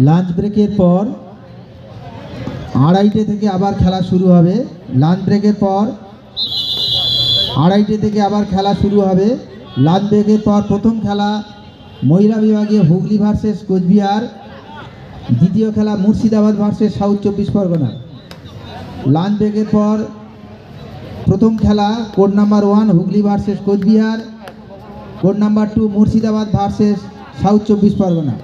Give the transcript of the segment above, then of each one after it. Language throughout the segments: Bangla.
লাঞ্চ ব্রেকের পর 2:30 থেকে আবার খেলা শুরু হবে। লাঞ্চ ব্রেকের পর 2:30 থেকে আবার খেলা শুরু হবে। লাঞ্চ ব্রেকের পর প্রথম খেলা মহিলা বিভাগে হুগলি ভার্সেস কোচবিহার, দ্বিতীয় খেলা Murshidabad versus South 24 Parganas. Lunch ব্রেকের পর প্রথম খেলা code number 1 Hooghly versus Cooch Behar, code number 2 Murshidabad versus South 24 Parganas.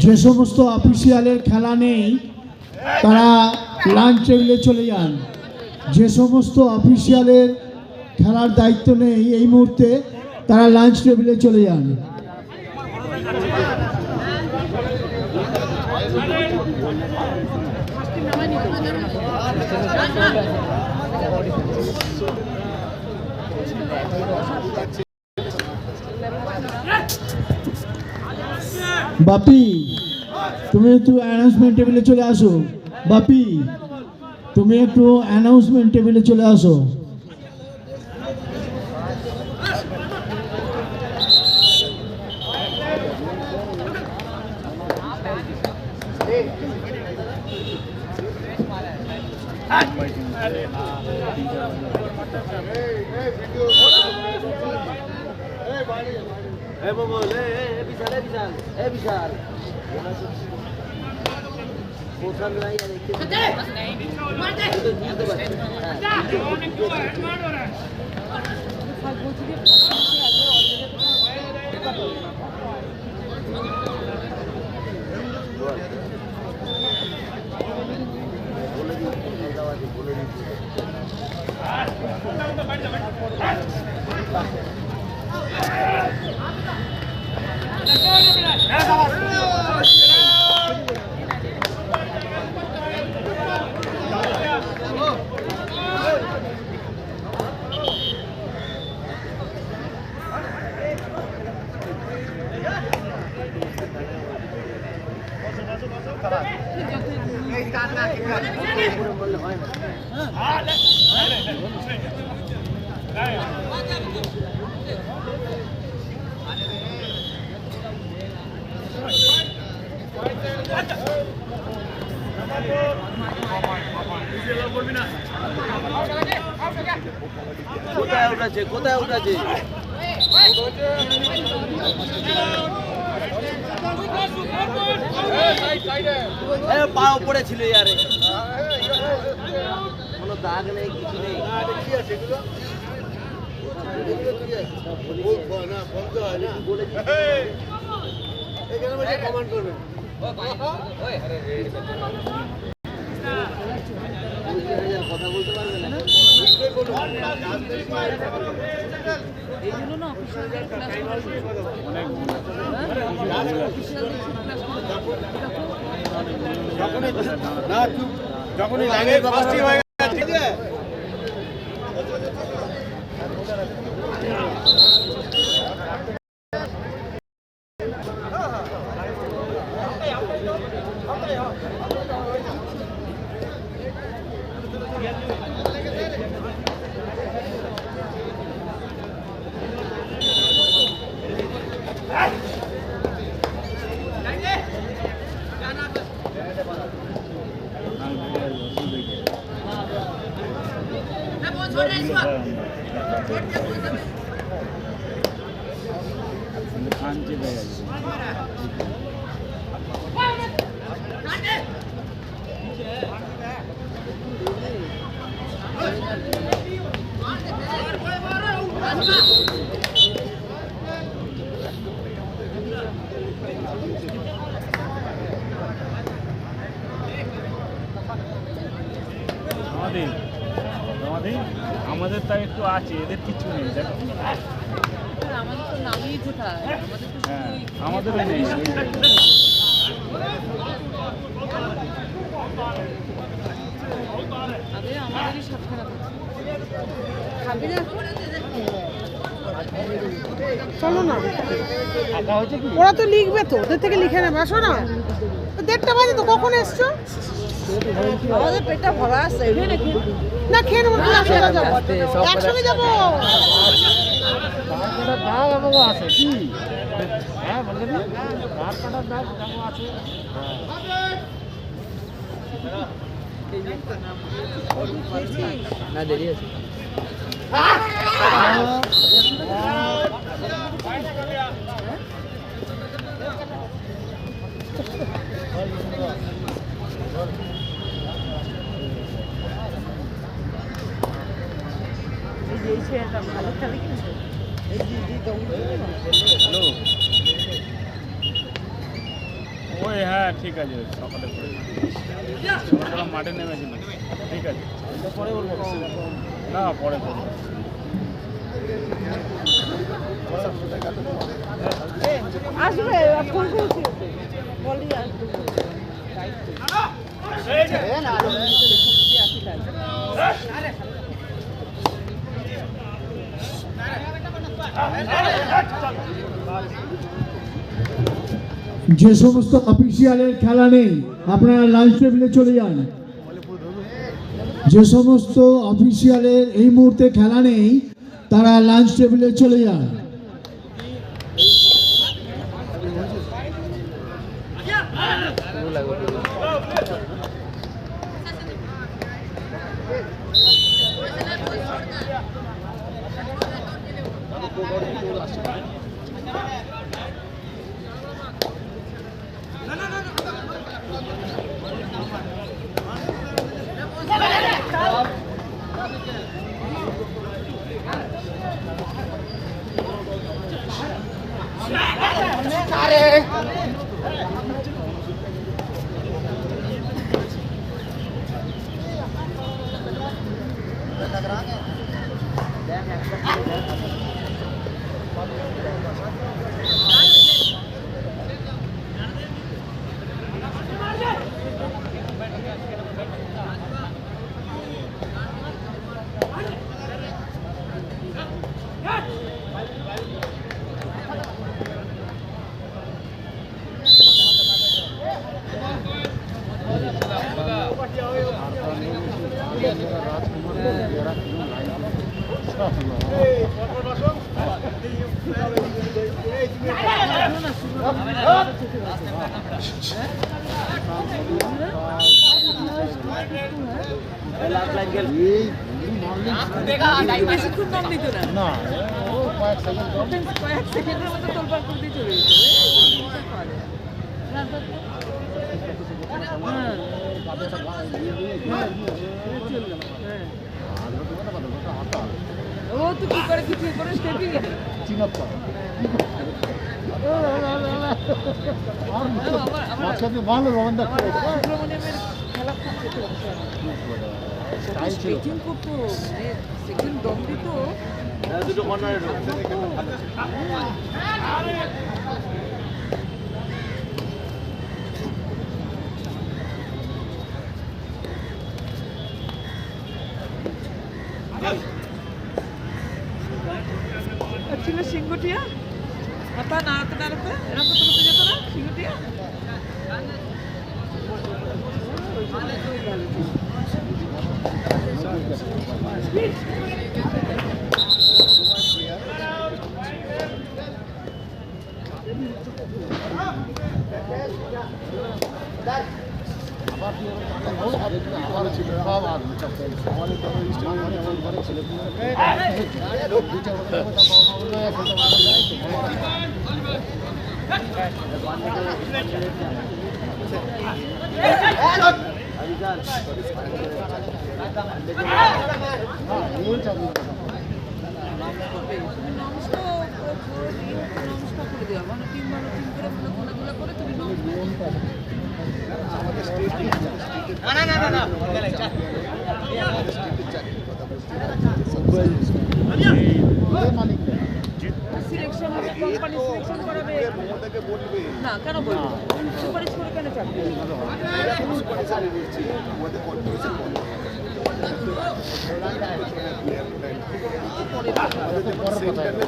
যে সমস্ত অফিসিয়ালের খেলা নেই তারা লাঞ্চ টেবিলে চলে যান। যে সমস্ত অফিসিয়ালের খেলার দায়িত্ব নেই এই মুহূর্তে তারা লাঞ্চ টেবিলে চলে যান। বাপি, তুমি একটু অ্যানাউন্সমেন্ট টেবিলে চলে আসো। বাপি, তুমি একটু অ্যানাউন্সমেন্ট টেবিলে চলে আসো। কোথায় উঠেছে পা উপরে ছিল ইয়ারে, কোনো দাগ নেই, কিছু নেই। কমান্ড করবেন কথা বলতে পারবে না। যখনই আমাদের তাই একটু আছে, এদের কিছু নেই দেখো। আমাদের তো নামই কোথায়, আমাদের নেই। আগে আমাদেরই সাতখানা খাবি না, চলো না, ওরা তো লিখবে, তো ওদের থেকে লিখে নেবে। আসো না, 1:30 বাজে তো, কখন এসছো? আমাদের পেটটা ভরা আসছে। না খেয়ে নেবো, তুমি আসো, যাবো একসঙ্গে যাবো। না দেরি আছে। ভালো খেলে কিন্তু ওই হ্যাঁ ঠিক আছে, সকালে করে মাঠে নেমেছিল। ঠিক আছে, পরে বলবো না, পরে বলবো। আসবে, ফোন করেছি, বলি আসবে। যে সমস্ত অফিসিয়ালের খেলা নেই আপনারা লাঞ্চ টেবিলে চলে যান। যে সমস্ত অফিসিয়ালের এই মুহূর্তে খেলা নেই তারা লাঞ্চ টেবিলে চলে যান। বেশিক্ষণ নাম দিত না, কয়েক সেকেন্ডের মধ্যে তোলপাড় করে দিয়ে চলে যেত। ও তো কি করে কিছু করে স্টেপিং স্ট্রেচিং করতো, সেকেন্ড দম দিত। দুটো কর্নারে ছিল সিংহটিয়া, মাথা নাড়াতে নাড়াতে এরকম করতে করতে যেত না সিংহটিয়া। সিলেকশন হবে, কোম্পানি সিলেকশন করাবে না, কেন বলবো? সুপারিশ করে কেন চাকরি?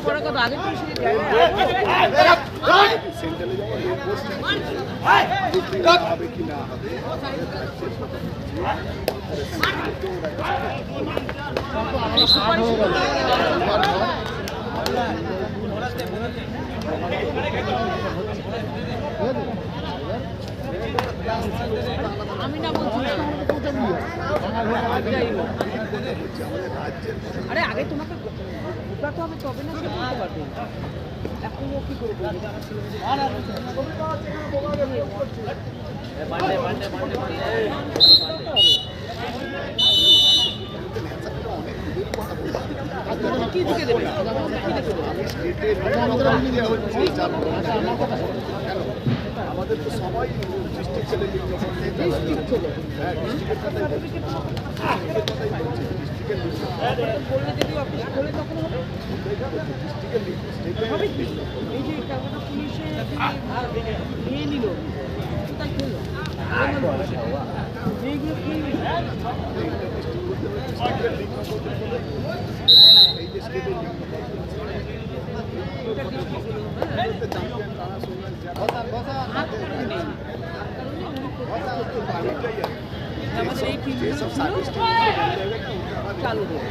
পরে কথা আগে তো শুনে যায় আমি না বলছি না। আরে আগে তোমাকে ঢুকাতে হবে, তবে না সে বলতে পারবে। এখন ও কি করে বলবে? কি দিকে দেবে? কি দিকে দেবে? আমাদের তো সবাই ডিস্ট্রিক্ট ছেলে বললে যদি অফিস খোলে তখন হবে। হবে কি? এই যে কলকাতা পুলিশে নিয়ে নিল, তাই করলো। এইগুলো কি? আমাদের এই টিমগুলো চালু হবে।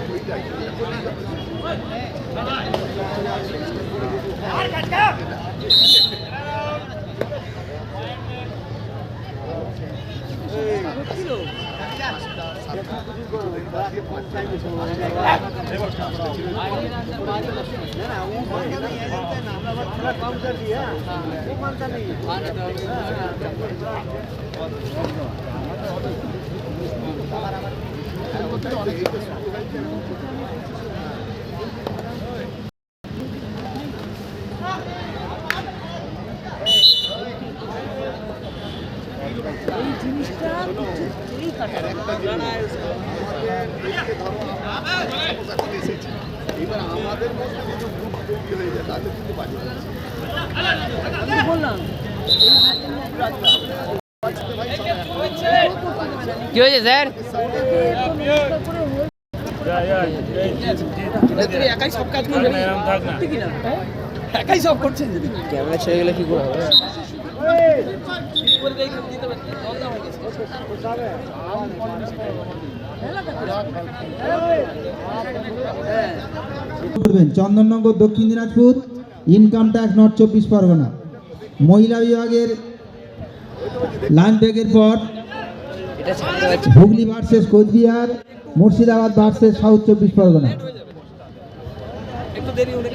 এই জিনিসটা কিছুতেই কাটে না। এবার আমাদের মধ্যে কিছু গ্রুপ তৈরি হয়ে যায়, তাহলে কিন্তু বাজে আমি তো বললাম কি হয়েছে স্যার? একাই সব কাজ করবে, ঠিক না? একাই সব করছেন। ক্যামেরা ছেড়ে গেলে কি করে হবে? করবেন Chandannagar Dakshin Dinajpur, income tax North 24 Parganas. মহিলা বিভাগের লাঞ্চ ব্রেকের পর এটা ছাড়তে পারছি। Hooghly versus Cooch Behar, Murshidabad versus South 24 Parganas. একটু দেরি হলে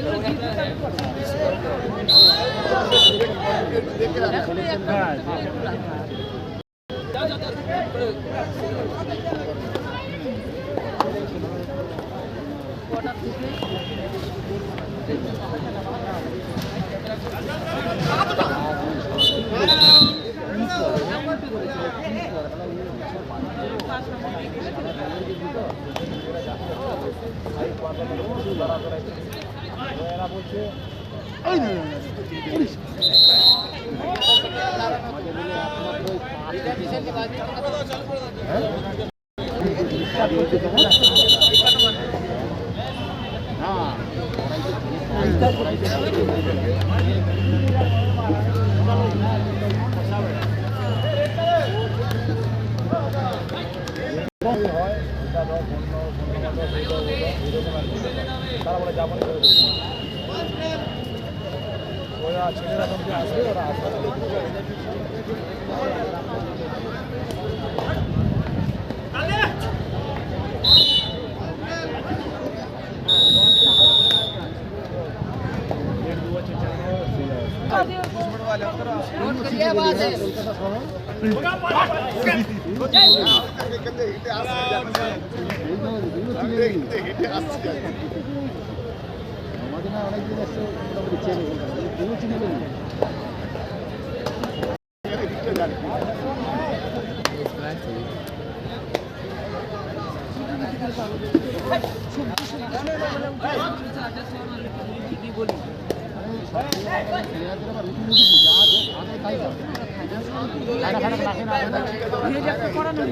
আমাদের কি বলি করানো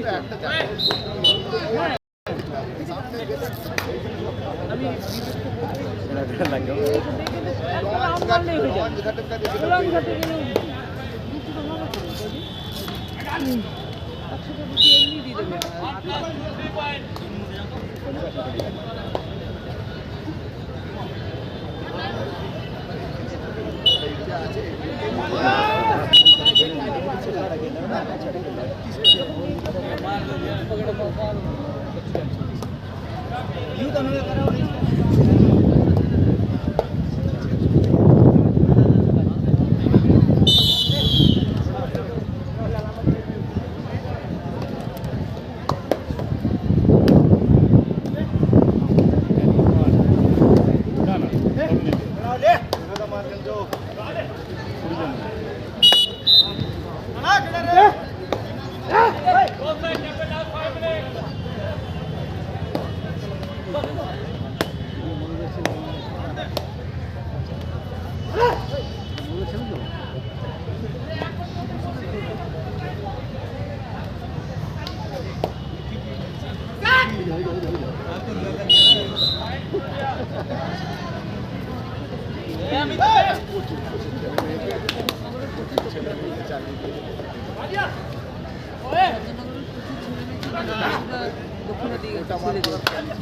দক্ষিণের দিকে ছেড়ে দেবে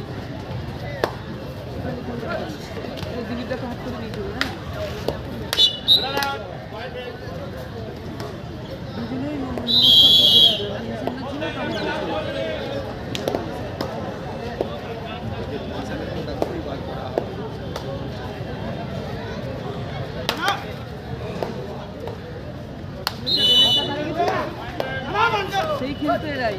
দিলীপটাকে হাত করে নিয়ে চলে না দুজনেই নমস্কার সেই খেলতে এরাই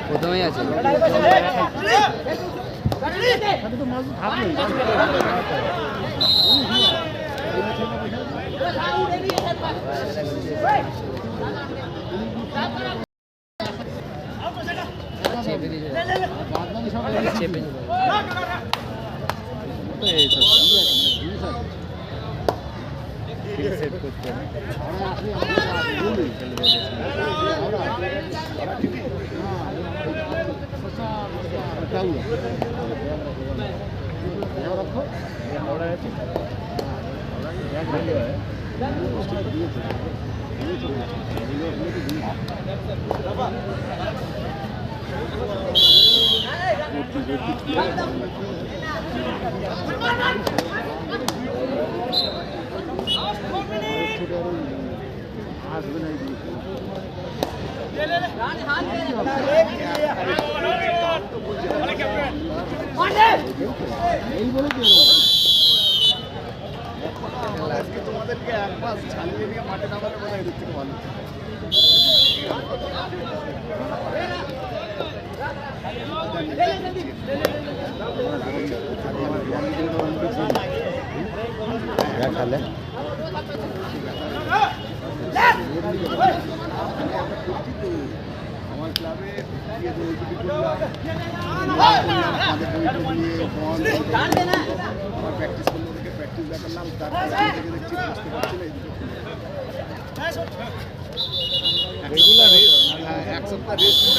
প্রথমেই আছে চেপে দিয়ে চেপে সেট করতে তোমাদেরকে এক মাস ছাড়িয়ে নিয়ে মাঠে নামাতে বলে এদের থেকে ভালো খেলে আমার ক্লাবে আমার প্র্যাকটিস করলো দেখে প্র্যাকটিস দেখালাম তারপরে দেখছি বুঝতে পারছি না রেগুলার এক সপ্তাহ রেস্ট